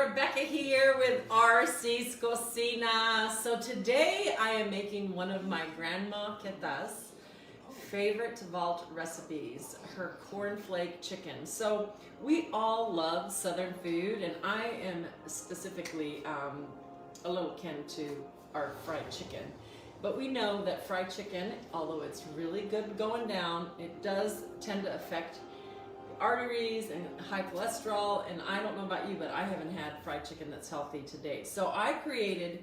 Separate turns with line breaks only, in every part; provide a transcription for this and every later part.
Rebecca here with RCs Cocina. So today I am making one of my Grandma Queta's favorite vault recipes, her cornflake chicken. So we all love Southern food, and I am specifically a little kin to our fried chicken. But we know that fried chicken, although it's really good going down, it does tend to affect arteries and high cholesterol, and I don't know about you, but I haven't had fried chicken that's healthy to date. So I created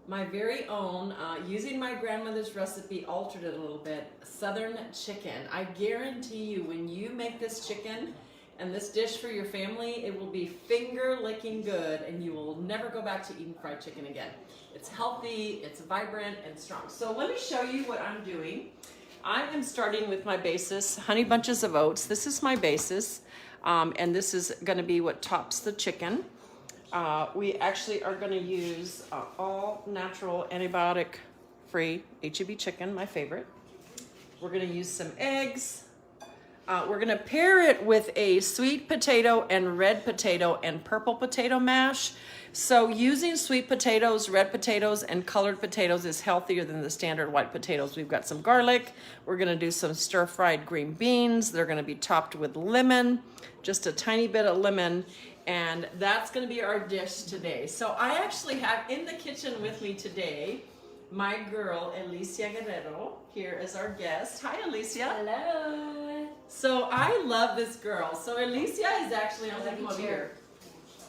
my very own, using my grandmother's recipe, altered it a little bit, Southern chicken. I guarantee you, when you make this chicken and this dish for your family, it will be finger-licking good, and you will never go back to eating fried chicken again. It's healthy, it's vibrant, and strong. So let me show you what I'm doing. I am starting with my basis, honey bunches of oats. This is my basis, and this is gonna be what tops the chicken. We actually are gonna use all natural, antibiotic-free HEB chicken, my favorite. We're gonna use some eggs. We're gonna pair it with a sweet potato and red potato and purple potato mash. So using sweet potatoes, red potatoes, and colored potatoes is healthier than the standard white potatoes. We've got some garlic. We're gonna do some stir-fried green beans. They're gonna be topped with lemon, just a tiny bit of lemon, and that's gonna be our dish today. So I actually have in the kitchen with me today my girl, Elicia Guerrero, here as our guest. Hi, Elicia.
Hello.
So I love this girl. So Elicia is actually, I'll come over here.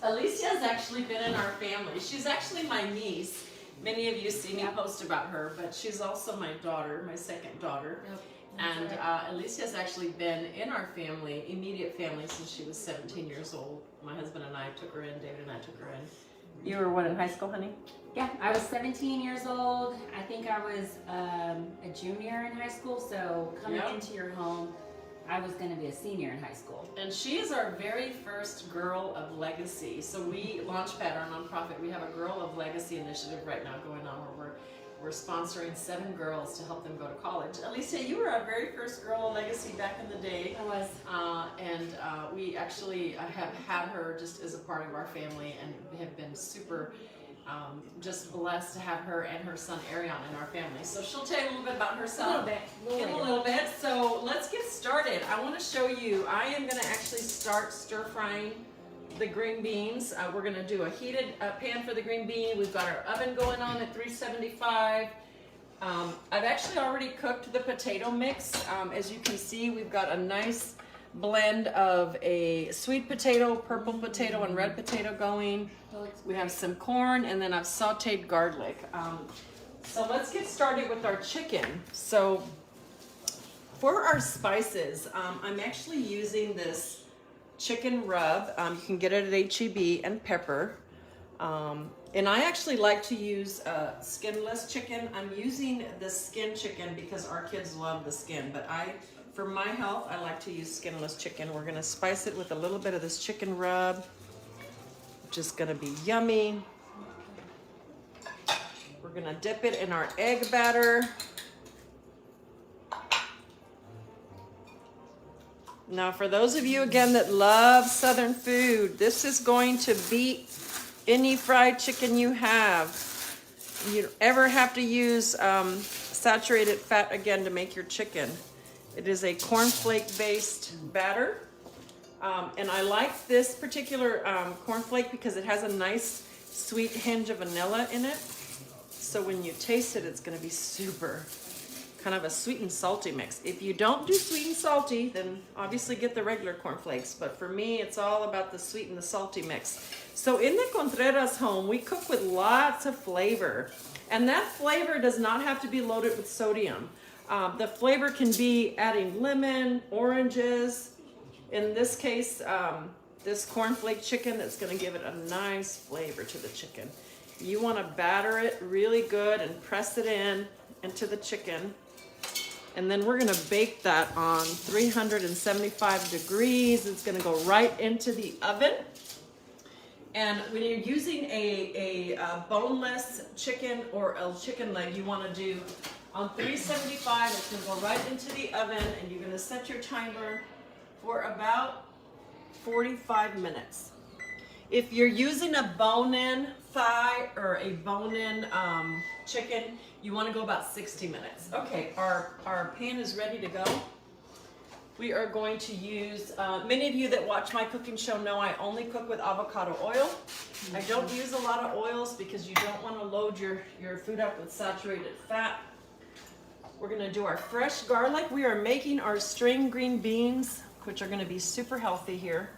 Alicia has actually been in our family. She's actually my niece. Many of you see me post about her, but she's also my daughter, my second daughter.
Yep.
And Alicia has actually been in our family, immediate family, since she was 17 years old. My husband and I took her in, David and I took her in. You were what, in high school, honey?
Yeah, I was 17 years old. I think I was a junior in high school, so coming into your home, I was going to be a senior in high school.
And she is our very first Girl of Legacy. So we, Launchpad, our nonprofit, we have a Girl of Legacy initiative right now going on where we're sponsoring 7 girls to help them go to college. Alicia, you were our very first Girl of Legacy back in the day.
I was.
And we actually have had her just as a part of our family and have been super just blessed to have her and her son Arion in our family. So she'll tell you a little bit about herself. A little bit. So let's get started. I want to show you, I am going to actually start stir frying the green beans. We're going to do a heated pan for the green bean. We've got our oven going on at 375. I've actually already cooked the potato mix. As you can see, we've got a nice blend of a sweet potato, purple potato, and red potato going. We have some corn, and then I've sauteed garlic. So let's get started with our chicken. So for our spices, I'm actually using this chicken rub. You can get it at HEB, and pepper. And I actually like to use skinless chicken. I'm using the skin chicken because our kids love the skin, but for my health, I like to use skinless chicken. We're gonna spice it with a little bit of this chicken rub, which is gonna be yummy. We're gonna dip it in our egg batter. Now, for those of you, again, that love Southern food, this is going to beat any fried chicken you have. You don't ever have to use saturated fat again to make your chicken. It is a cornflake-based batter. And I like this particular cornflake because it has a nice sweet hinge of vanilla in it. So when you taste it, it's gonna be super, kind of a sweet and salty mix. If you don't do sweet and salty, then obviously get the regular cornflakes. But for me, it's all about the sweet and the salty mix. So in the Contreras home, we cook with lots of flavor. And that flavor does not have to be loaded with sodium. The flavor can be adding lemon, oranges. In this case, this cornflake chicken, that's gonna give it a nice flavor to the chicken. You wanna batter it really good and press it into the chicken. And then we're gonna bake that on 375 degrees. It's gonna go right into the oven. And when you're using a boneless chicken or a chicken leg, you wanna do on 375, it's gonna go right into the oven, and you're gonna set your timer for about 45 minutes. If you're using a bone-in thigh or a bone-in chicken, you want to go about 60 minutes. Okay, our pan is ready to go. We are going to use, many of you that watch my cooking show know I only cook with avocado oil. I don't use a lot of oils because you don't want to load your food up with saturated fat. We're going to do our fresh garlic. We are making our string green beans, which are going to be super healthy here.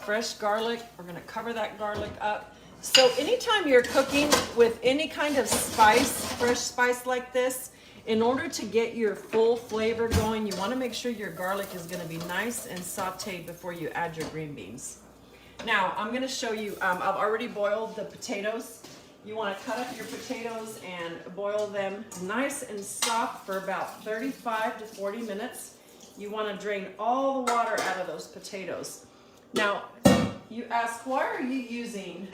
Fresh garlic, we're going to cover that garlic up. So anytime you're cooking with any kind of spice, fresh spice like this, in order to get your full flavor going, you want to make sure your garlic is going to be nice and sauteed before you add your green beans. Now, I'm going to show you, I've already boiled the potatoes. You want to cut up your potatoes and boil them nice and soft for about 35 to 40 minutes. You want to drain all the water out of those potatoes. Now, you ask, why are you using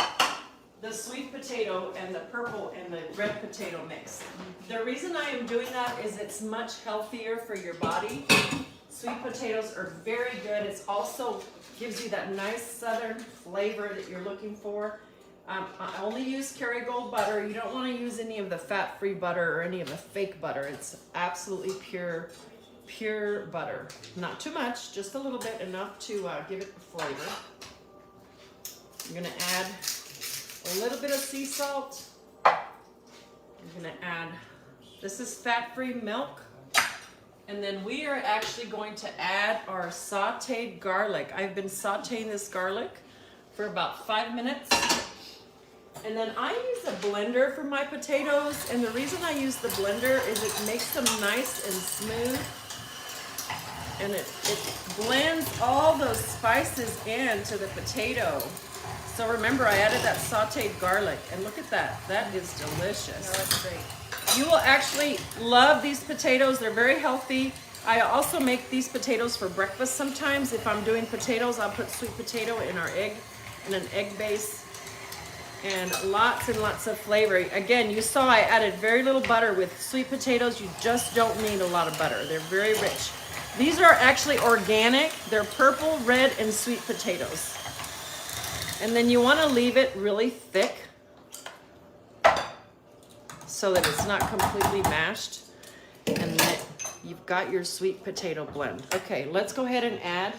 the sweet potato and the purple and the red potato mix? The reason I am doing that is it's much healthier for your body. Sweet potatoes are very good. It also gives you that nice southern flavor that you're looking for. I only use Kerrygold butter. You don't want to use any of the fat-free butter or any of the fake butter. It's absolutely pure butter. Not too much, just a little bit, enough to give it the flavor. I'm going to add a little bit of sea salt. I'm going to add, this is fat-free milk. And then we are actually going to add our sauteed garlic. I've been sauteing this garlic for about 5 minutes. And then I use a blender for my potatoes. And the reason I use the blender is it makes them nice and smooth. And it blends all those spices into the potato. So remember, I added that sauteed garlic, and look at that. That is delicious.
Oh, that's great.
You will actually love these potatoes. They're very healthy. I also make these potatoes for breakfast sometimes. If I'm doing potatoes, I'll put sweet potato in our egg, in an egg base, and lots of flavor. Again, you saw I added very little butter. With sweet potatoes, you just don't need a lot of butter. They're very rich. These are actually organic. They're purple, red, and sweet potatoes. And then you want to leave it really thick so that it's not completely mashed. And then you've got your sweet potato blend. Okay, let's go ahead and add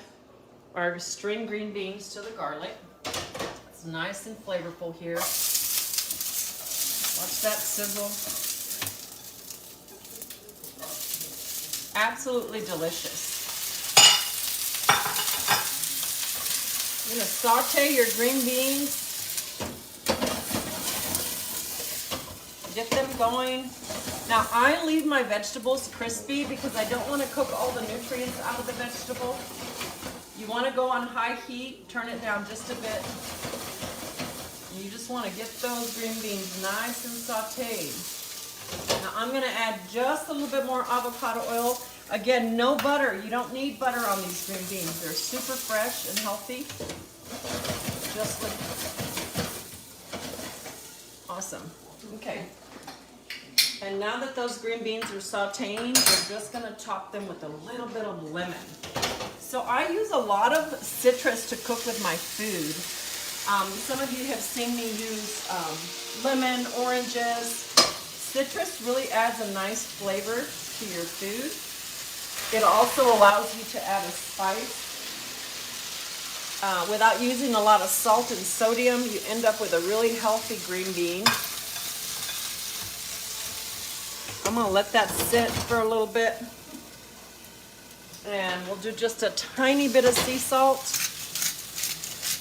our string green beans to the garlic. It's nice and flavorful here. Watch that sizzle. Absolutely delicious. You're going to saute your green beans. Get them going. Now I leave my vegetables crispy because I don't want to cook all the nutrients out of the vegetable. You want to go on high heat, turn it down just a bit. You just want to get those green beans nice and sauteed. Now I'm going to add just a little bit more avocado oil. Again, no butter. You don't need butter on these green beans. They're super fresh and healthy. Just like awesome. Okay. And now that those green beans are sauteing, we're just going to top them with a little bit of lemon. So I use a lot of citrus to cook with my food. Some of you have seen me use lemon, oranges. Citrus really adds a nice flavor to your food. It also allows you to add a spice. Without using a lot of salt and sodium, you end up with a really healthy green bean. I'm going to let that sit for a little bit. And we'll do just a tiny bit of sea salt,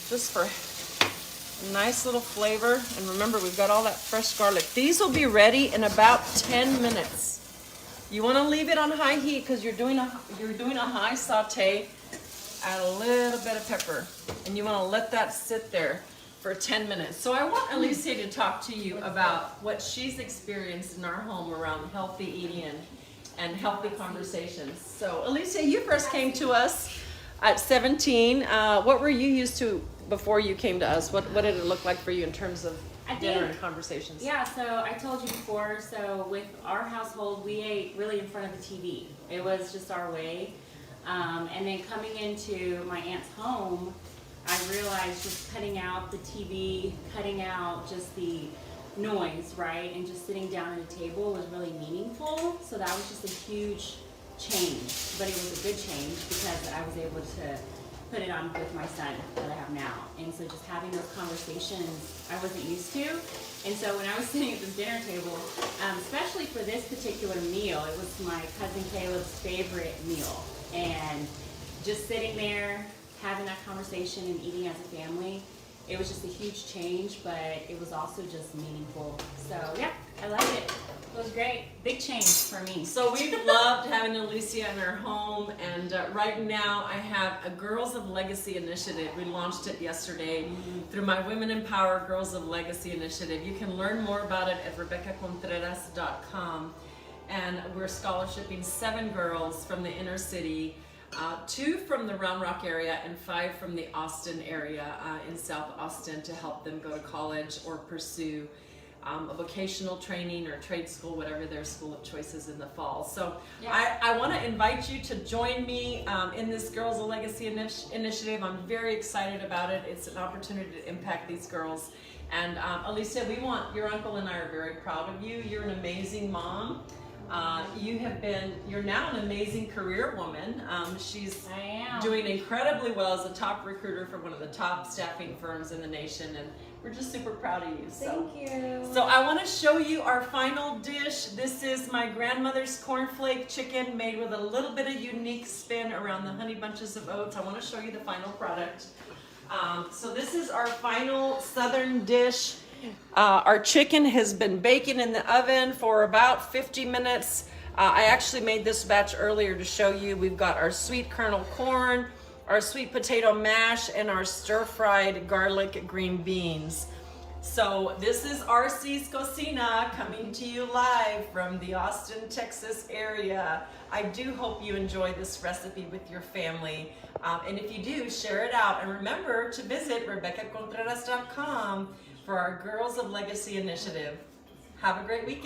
just for a nice little flavor. And remember, we've got all that fresh garlic. These will be ready in about 10 minutes. You want to leave it on high heat because you're doing a high saute. Add a little bit of pepper, and you want to let that sit there for 10 minutes. So I want Elicia to talk to you about what she's experienced in our home around healthy eating and healthy conversations. So Elicia, you first came to us at 17. What were you used to before you came to us? What did it look like for you in terms of dinner and conversations?
Yeah, so I told you before, so with our household, we ate really in front of the TV. It was just our way. And then coming into my aunt's home, I realized just cutting out the TV, cutting out just the noise, right? And just sitting down at a table was really meaningful. So that was just a huge change, but it was a good change because I was able to put it on with my son that I have now. And so just having those conversations I wasn't used to. And so when I was sitting at this dinner table, especially for this particular meal, it was my cousin Caleb's favorite meal. And just sitting there, having that conversation and eating as a family, it was just a huge change, but it was also just meaningful. So yeah, I liked it. It was great. Big change for me.
So we've loved having Elicia in our home, and right now I have a Girls of Legacy initiative. We launched it yesterday through my Women Empower Girls of Legacy initiative. You can learn more about it at RebeccaContreras.com. And we're scholarshiping 7 girls from the inner city, 2 from the Round Rock area and 5 from the Austin area in South Austin, to help them go to college or pursue a vocational training or trade school, whatever their school of choice is in the fall. So yeah. I want to invite you to join me in this Girls of Legacy initiative. I'm very excited about it. It's an opportunity to impact these girls. And Elicia, your uncle and I are very proud of you. You're an amazing mom. You're now an amazing career woman. She's doing incredibly well as a top recruiter for one of the top staffing firms in the nation, and we're just super proud of you.
Thank you.
So I want to show you our final dish. This is my grandmother's cornflake chicken made with a little bit of unique spin around the honey bunches of oats. I want to show you the final product. So this is our final southern dish. Our chicken has been baking in the oven for about 50 minutes. I actually made this batch earlier to show you. We've got our sweet kernel corn, our sweet potato mash, and our stir-fried garlic green beans. So this is RCs Cocina coming to you live from the Austin, Texas area. I do hope you enjoy this recipe with your family. And if you do, share it out. And remember to visit RebeccaContreras.com for our Girls of Legacy initiative. Have a great weekend.